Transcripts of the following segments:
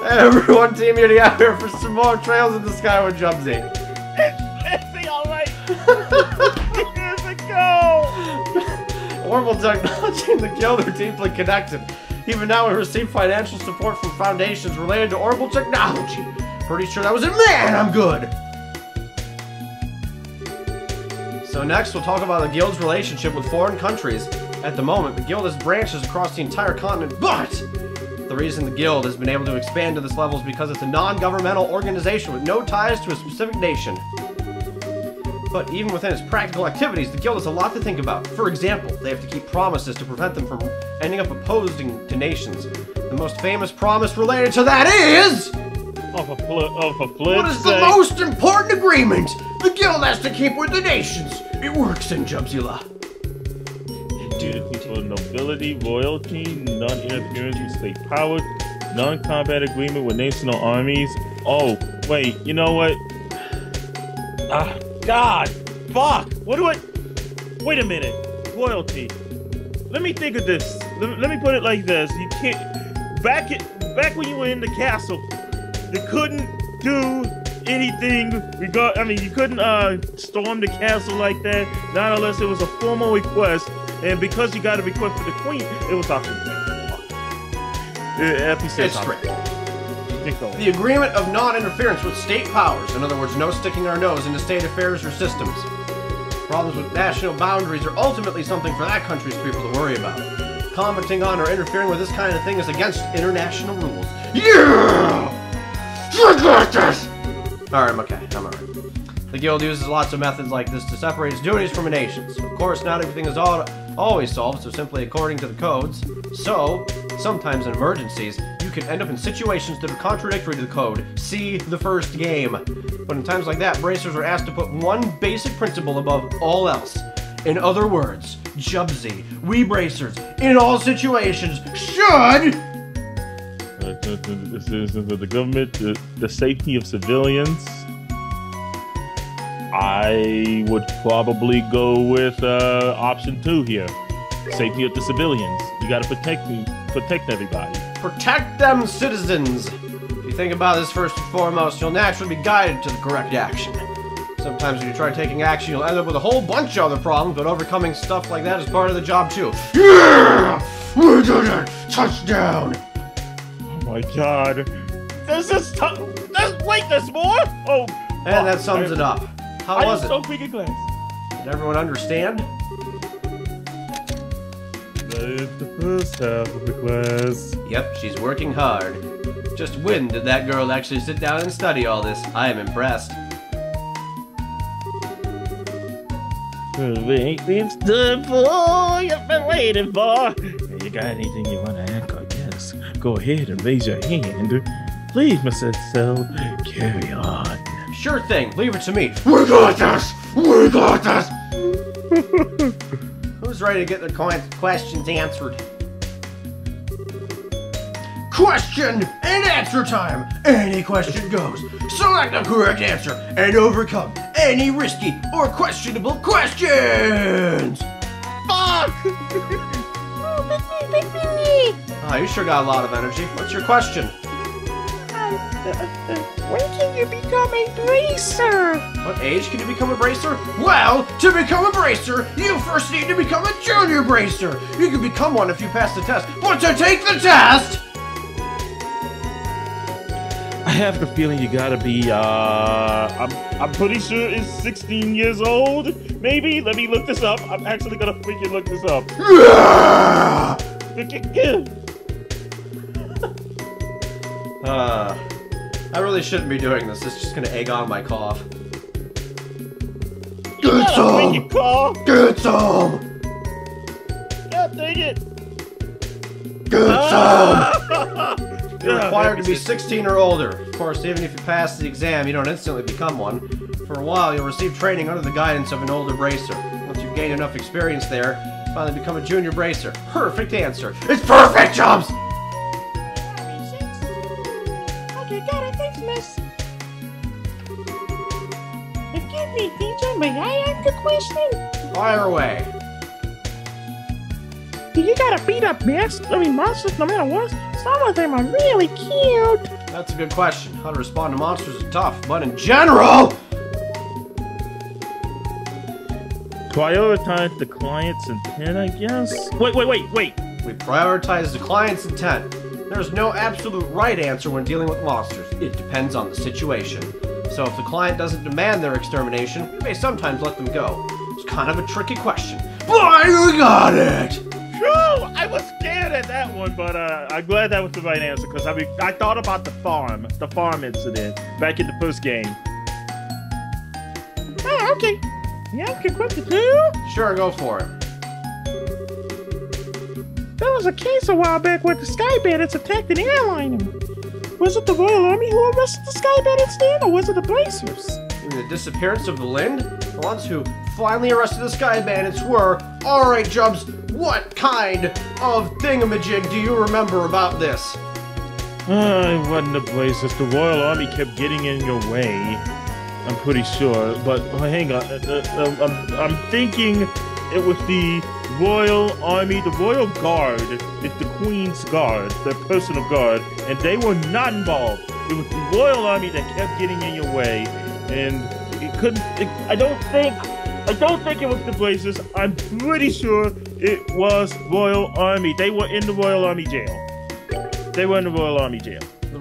Everyone teaming out here for some more trails in the sky with Jumpsy. Is he alright? Here's a go! Orbital technology and the guild are deeply connected. Even now we receive financial support from foundations related to orbital technology. Pretty sure that was it. Man, I'm good! So next we'll talk about the guild's relationship with foreign countries. At the moment, the guild has branches across the entire continent, but the reason the guild has been able to expand to this level is because it's a non-governmental organization with no ties to a specific nation. But even within its practical activities, the guild has a lot to think about. For example, they have to keep promises to prevent them from ending up opposing to nations. The most famous promise related to that is... What is the most important agreement the guild has to keep with the nations? It works in Jubzilla. For nobility, royalty, non-interference with state power, non-combat agreement with national armies. Oh, wait, you know what? Ah, God! Fuck! What do I... Wait a minute. Royalty. Let me think of this. Let me put it like this. You can't... Back when you were in the castle, you couldn't do anything I mean, you couldn't storm the castle like that, not unless it was a formal request. And because you got a request for the queen, it was option 3. It's strict. The agreement of non-interference with state powers. In other words, no sticking our nose into state affairs or systems. Problems with national boundaries are ultimately something for that country's people to worry about. Commenting on or interfering with this kind of thing is against international rules. Yeah! I got this! Alright, I'm okay. I'm alright. The guild uses lots of methods like this to separate its duties from a nation's. Of course, not everything is always solved, so simply according to the codes. So, sometimes in emergencies, you can end up in situations that are contradictory to the code. See the first game. But in times like that, bracers are asked to put one basic principle above all else. In other words, Jubsy, we bracers, in all situations, should... The citizens of the government, the safety of civilians. I would probably go with option 2 here. Safety of the civilians. You gotta protect everybody. Protect them, citizens! If you think about this first and foremost, you'll naturally be guided to the correct action. Sometimes when you try taking action, you'll end up with a whole bunch of other problems, but overcoming stuff like that is part of the job too. Yeah! We did it! Touchdown! Oh my god. Wait, there's more? Oh. And that sums it up. How was it? So quick in class. Did everyone understand? That is the first half of the class. Yep, she's working hard. Just when did that girl actually sit down and study all this? I am impressed. It's the boy you've been waiting for. You got anything you want to ask or guess? Go ahead and raise your hand. Please, Miss Estelle, carry on. Sure thing, leave it to me. We got this! We got this! Who's ready to get their questions answered? Question and answer time! Any question goes. Select the correct answer and overcome any risky or questionable questions! Fuck! Oh, you sure got a lot of energy. What's your question? When can you become a bracer? What age can you become a bracer? Well, to become a bracer, you first need to become a junior bracer. You can become one if you pass the test, but to take the test... I have the feeling you gotta be, I'm pretty sure it's 16 years old, maybe? Let me look this up. I'm actually gonna freaking look this up. I really shouldn't be doing this. It's just gonna egg on my cough. Get some! Get some! God dang it! Get some! You're required to be 16 or older. Of course, even if you pass the exam, you don't instantly become one. For a while, you'll receive training under the guidance of an older bracer. Once you've gained enough experience there, you finally become a junior bracer. Perfect answer. It's perfect, Chubs! Okay, got it. Thanks, miss. Excuse me, teacher. May I ask a question? Fire away. Do you gotta beat up monsters no matter what? Some of them are really cute. That's a good question. How to respond to monsters is tough, but in general... Prioritize the client's intent, I guess? Wait. We prioritize the client's intent. There's no absolute right answer when dealing with monsters. It depends on the situation. So if the client doesn't demand their extermination, we may sometimes let them go. It's kind of a tricky question. But you got it! True! I was scared at that one, but I'm glad that was the right answer, because I thought about the farm incident back in the first game. Oh, okay. Yeah, I can question too. Sure, go for it. There was a case a while back where the Sky Bandits attacked an airliner. Was it the Royal Army who arrested the Sky Bandits then, or was it the Bracers? The disappearance of the Lind? The ones who finally arrested the Sky Bandits were... Alright, Jubs, what kind of thingamajig do you remember about this? It wasn't the Bracers. The Royal Army kept getting in your way. I'm pretty sure, but hang on. I'm thinking it was the Royal Army, the Royal Guard. It's the Queen's Guard, the personal guard, and they were not involved. It was the Royal Army that kept getting in your way, and it couldn't. I don't think it was the Bracers. I'm pretty sure it was Royal Army. They were in the Royal Army jail. The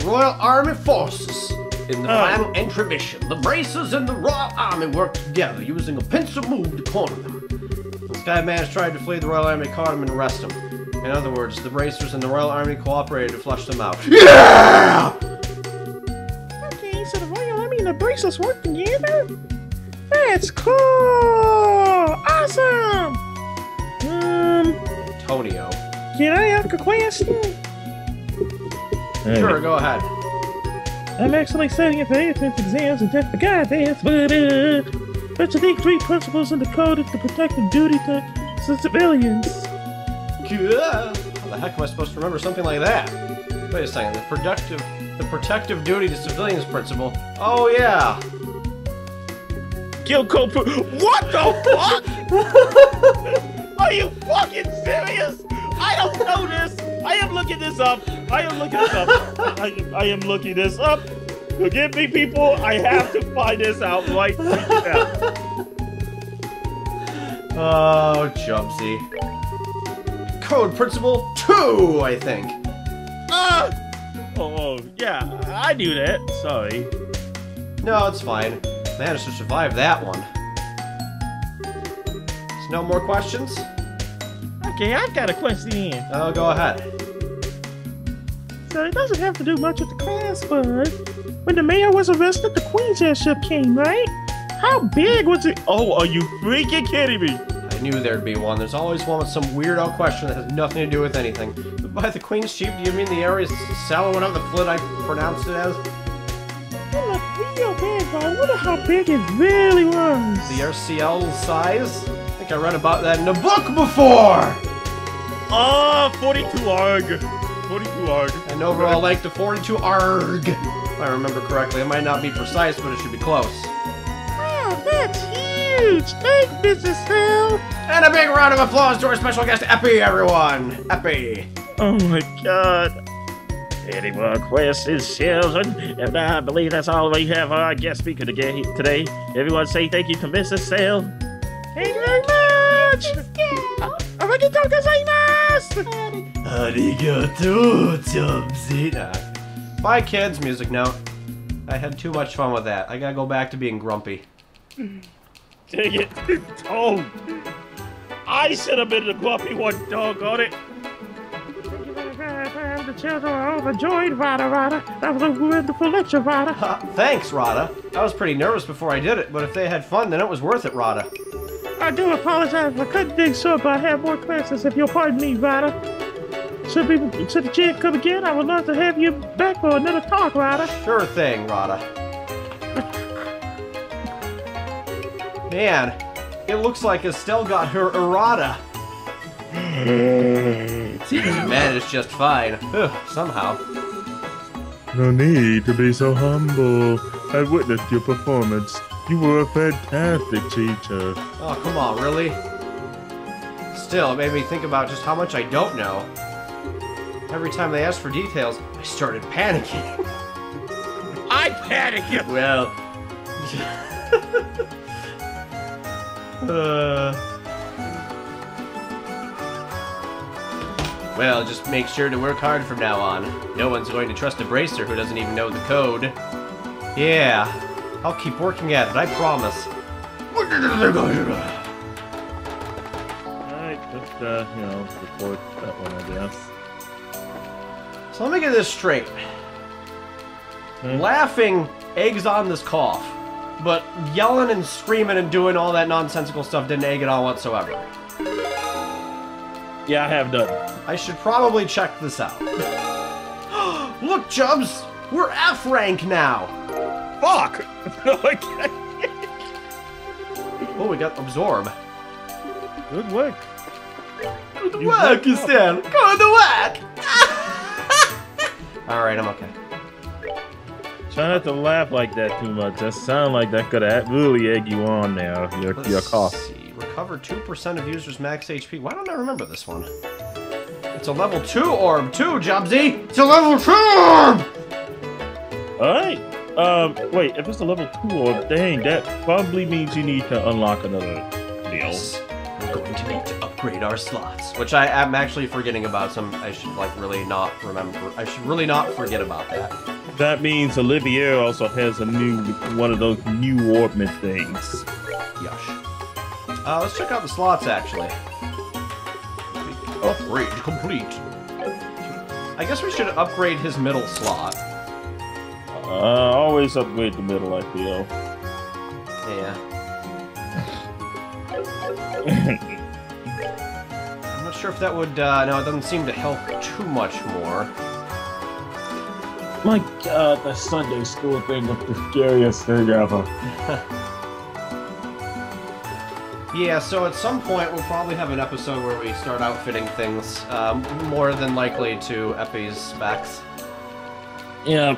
Royal Army forces. In the final intermission, the Bracers and the Royal Army worked together, using a pincer move to corner them. The Sky Bandits tried to flee, the Royal Army caught him and arrested him. In other words, the Bracers and the Royal Army cooperated to flush them out. Yeah! Okay, so the Royal Army and the Bracers work together? That's cool! Awesome! Tonio. Can I ask a question? Sure, go ahead. I'm actually studying advanced exams and test for guidance, but I think 3 principles in the code is the protective duty to civilians. How the heck am I supposed to remember something like that? Wait a second, the protective duty to civilians principle. Oh yeah. Kill code. What the fuck? Are you fucking serious? I don't know this. I am looking this up. I am looking this up. Forgive me, people. I have to find this out right now. Oh, Jumpsy. Code principle 2, I think. Oh, yeah. I knew that. Sorry. No, it's fine. Managed to survive that one. So no more questions? Okay, I've got a question. Oh, go ahead. So it doesn't have to do much with the class, but when the mayor was arrested, the Queen's airship came, right? How big was it? Oh, are you freaking kidding me? I knew there'd be one. There's always one with some weirdo question that has nothing to do with anything. By the Queen's ship, do you mean the area Sal, whatever the flit I pronounced it as? It looked real big, but I wonder how big it really was. The RCL size? I think I read about that in a book before! 42 arg. 42 arg. An overall length of 42 arg. If I remember correctly. It might not be precise, but it should be close. Wow, that's huge! Thanks, Mrs. Hill! And a big round of applause to our special guest, Epi, everyone! Epi! Oh my god. Any more questions, children? And I believe that's all we have for our guest speaker today. Everyone say thank you to Mrs. Sale. Thank you very much! Arigatou gozaimasu! Arigatou, Jumpsy. Bye, kids. Music note. I had too much fun with that. I gotta go back to being grumpy. Dang it. Oh! I should have been the grumpy one, doggone it. The children are overjoyed, Rada. That was a wonderful lecture, Rada. Thanks, Rada. I was pretty nervous before I did it, but if they had fun, then it was worth it, Rada. I do apologize for cutting things short, but I have more classes, if you'll pardon me, Rada. Should the chance come again, I would love to have you back for another talk, Rada. Sure thing, Rada. Man, it looks like Estelle got her errata. Seems you managed just fine. Somehow. No need to be so humble. I witnessed your performance. You were a fantastic teacher. Oh, come on, really? Still, it made me think about just how much I don't know. Every time they asked for details, I started panicking. I panicked! Well... Well, just make sure to work hard from now on. No one's going to trust a bracer who doesn't even know the code. Yeah, I'll keep working at it, I promise. Alright, just, you know, report that one, I guess. So let me get this straight. Laughing eggs on this cough, but yelling and screaming and doing all that nonsensical stuff didn't egg it on whatsoever. Yeah, I have done. I should probably check this out. Look, Chubbs! We're F rank now! Fuck! No, I can't. Oh, we got Absorb. Good work. Good work, Estelle! Good work! Alright, I'm okay. Try not to laugh like that too much. That sound like that could really egg you on now. Your cough. Let's see. Recover 2% of users' max HP. Why don't I remember this one? It's a level 2 orb too, Jobsy! It's a level 2 orb! Alright. Wait, if it's a level 2 orb, dang, that probably means you need to unlock another deal. Yes. We're going to need to upgrade our slots. Which I am actually forgetting about some. I should, like, really not remember. I should really not forget about that. That means Olivier also has a one of those new orbment things. Yush. Let's check out the slots, actually. Upgrade complete. I guess we should upgrade his middle slot. Always upgrade the middle, I feel. Yeah. I'm not sure if that would, no, it doesn't seem to help too much more. My god, the Sunday school thing was the scariest thing ever. Yeah, so at some point we'll probably have an episode where we start outfitting things, more than likely to Epi's specs. Yeah,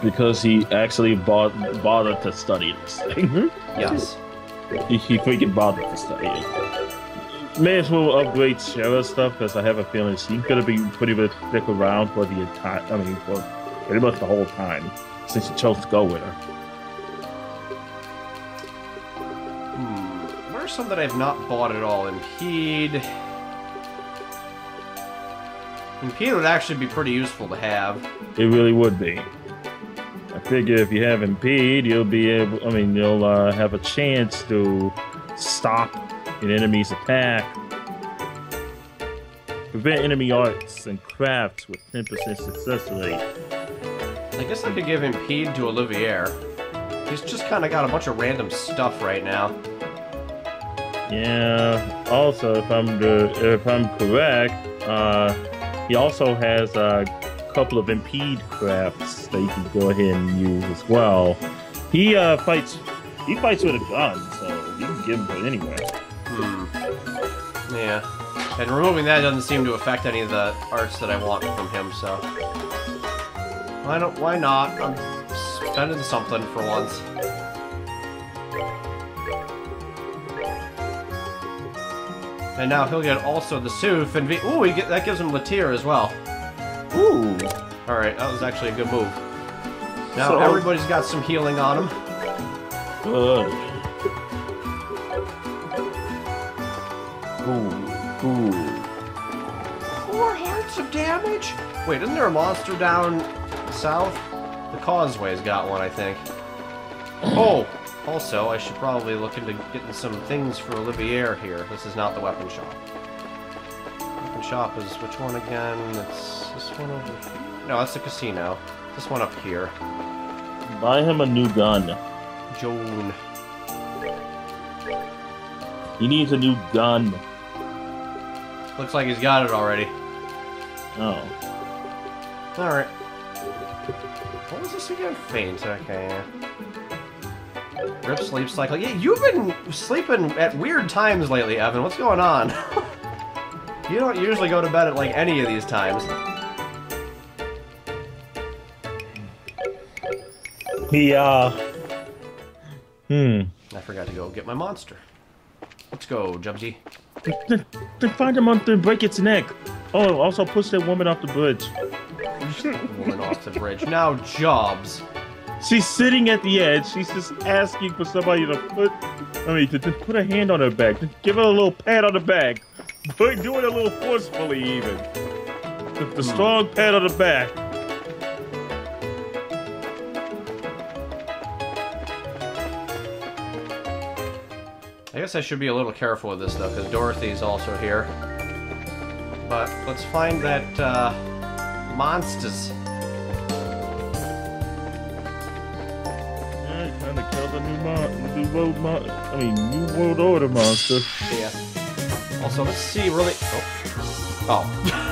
because he actually bothered to study this thing. Yes. He freaking bothered to study it. May as well upgrade Shara's stuff, because I have a feeling she's gonna be pretty much stick around for the entire, for pretty much the whole time, since you chose to go with her. What are some that I've not bought at all? Impede. Impede would actually be pretty useful to have. It really would be. I figure if you have Impede, you'll be able, you'll have a chance to stop an enemy's attack. Prevent enemy arts and crafts with 10% success rate. I guess I could give Impede to Olivier. He's just kind of got a bunch of random stuff right now. Yeah. Also, if I'm correct, he also has a couple of Impede crafts that you can go ahead and use as well. He fights with a gun, so you can give him it anyway. Yeah. And removing that doesn't seem to affect any of the arts that I want from him, so... Why not? I'm spending something for once. And now he'll get also the Soof and ooh, that gives him Latir as well. Ooh! Alright, that was actually a good move. Now everybody's got some healing on him. Good. Ooh. 4 hearts of damage? Wait, isn't there a monster down south? The Causeway's got one, I think. Oh! Also, I should probably look into getting some things for Olivier here. This is not the weapon shop. Weapon shop is which one again? It's this one over here. No, that's the casino. This one up here. Buy him a new gun. Joan. He needs a new gun. Looks like he's got it already. Oh. Alright. What was this again? Faint, okay. Rip sleep cycle. Yeah, you've been sleeping at weird times lately, Evan. What's going on? You don't usually go to bed at, like, any of these times. I forgot to go get my monster. Let's go, Jubsy. Then find him on to break its neck. Oh, also push that woman off the bridge. Woman off the bridge. Now, Jobs. She's sitting at the edge. She's just asking for somebody to put a hand on her back. Just give her a little pat on the back. Do it a little forcefully, even. The strong pat on the back. I guess I should be a little careful with this, though, because Dorothy's also here. But let's find that, monsters. Yeah, trying to kill the New World Order monster. Yeah. Also, let's see, really... Oh.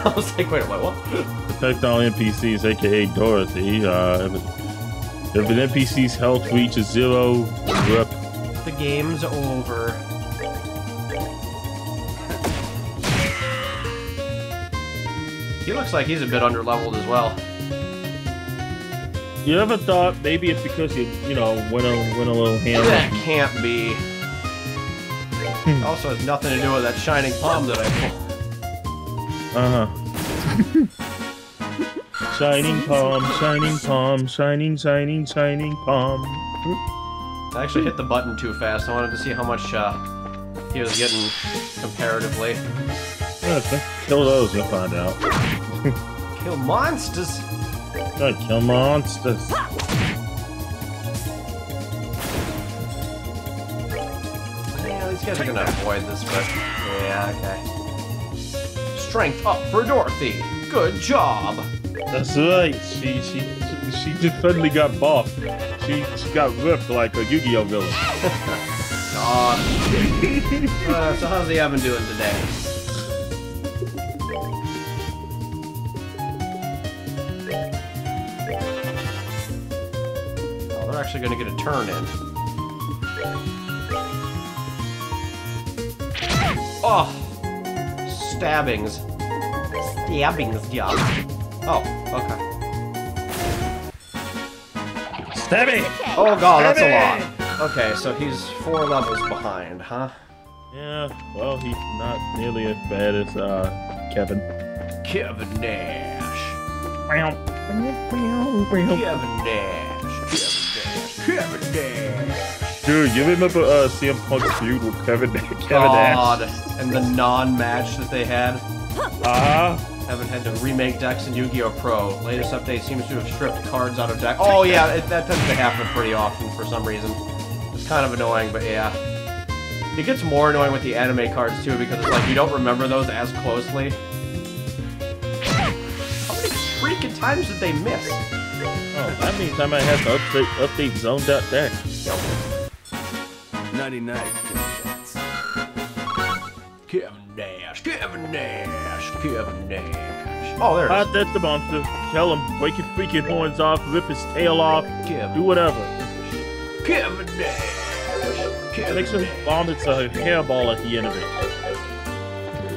I was like, wait, what? Protect all NPCs, aka Dorothy. If an NPC's health reaches 0, rip. The game's over. He looks like he's a bit underleveled as well. You ever thought maybe it's because you went a little ham? That can't be. It also has nothing to do with that shining palm that I pulled. Shining palm, shining palm, shining palm. I actually hit the button too fast. I wanted to see how much he was getting comparatively. Kill those, you'll find out. Kill monsters! Gotta kill monsters. Yeah, these guys are gonna avoid this, but... Yeah, okay. Strength up for Dorothy! Good job! That's right. She just suddenly got buffed. She got ripped like a Yu-Gi-Oh villain. So how's the oven doing today? Oh, they're actually gonna get a turn in. Oh! Stabbings. Job. Oh, okay. Stabby! Oh god, that's a lot. Okay, so he's 4 levels behind, huh? Yeah, well, he's not nearly as bad as Kevin. Kevin Nash. Kevin Nash. Dude, you remember CM Punk's feud with Kevin Nash? God, and the non-match that they had? Kevin had to remake decks in Yu-Gi-Oh! Pro. Latest update seems to have stripped cards out of deck. Oh yeah, that tends to happen pretty often for some reason. It's kind of annoying, but yeah. It gets more annoying with the anime cards too, because it's like you don't remember those as closely. How many freaking times did they miss? Oh, that means I might have to update zone.deck. 99. Kevin Nash, Kevin Nash, Kevin Nash. Oh, there it is. That's the monster. Kill him. Break his freaking horns off. Rip his tail off. Kevin. Do whatever. Kevin Nash. Kevin Make sure he vomits a hairball at the end of it.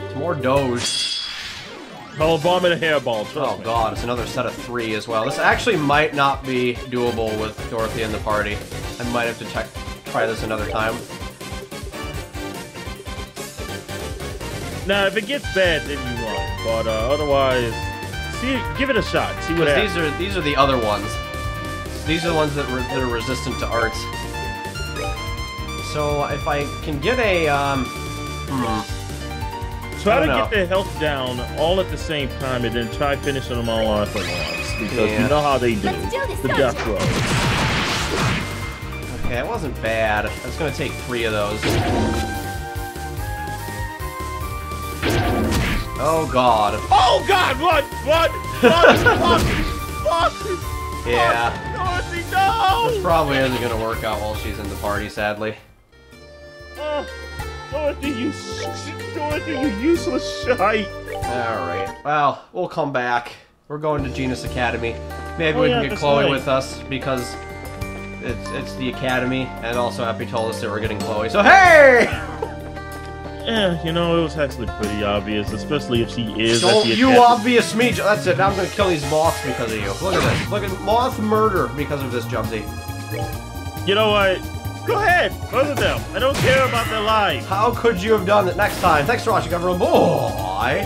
It's more Doge. I'll vomit a hairball. Oh god, it's another set of 3 as well. This actually might not be doable with Dorothy in the party. I might have to try this another time. Now, if it gets bad, then you run. But otherwise, give it a shot. See what happens. These are the other ones. These are the ones that are resistant to arts. So if I can get a try to get their health down all at the same time, and then try finishing them all off at once. Because you know how they do. The death row. Okay, that wasn't bad. That's gonna take 3 of those. Oh god. Oh god! Run! Yeah. Dorothy, no! This probably isn't gonna work out while she's in the party, sadly. Dorothy, you useless shite. Alright. Well, we'll come back. We're going to Genus Academy. Maybe we can get Chloe with us, because it's the Academy, and also Epi told us that we're getting Chloe. So, hey! Yeah, you know, it was actually pretty obvious, especially if she is. Don't you obvious me! That's it. Now I'm gonna kill these moths because of you. Look at this. Look at moth murder because of this, Jumsy. You know what? Go ahead, murder them. I don't care about their lives. How could you have done it next time? Thanks for watching, everyone. Boy.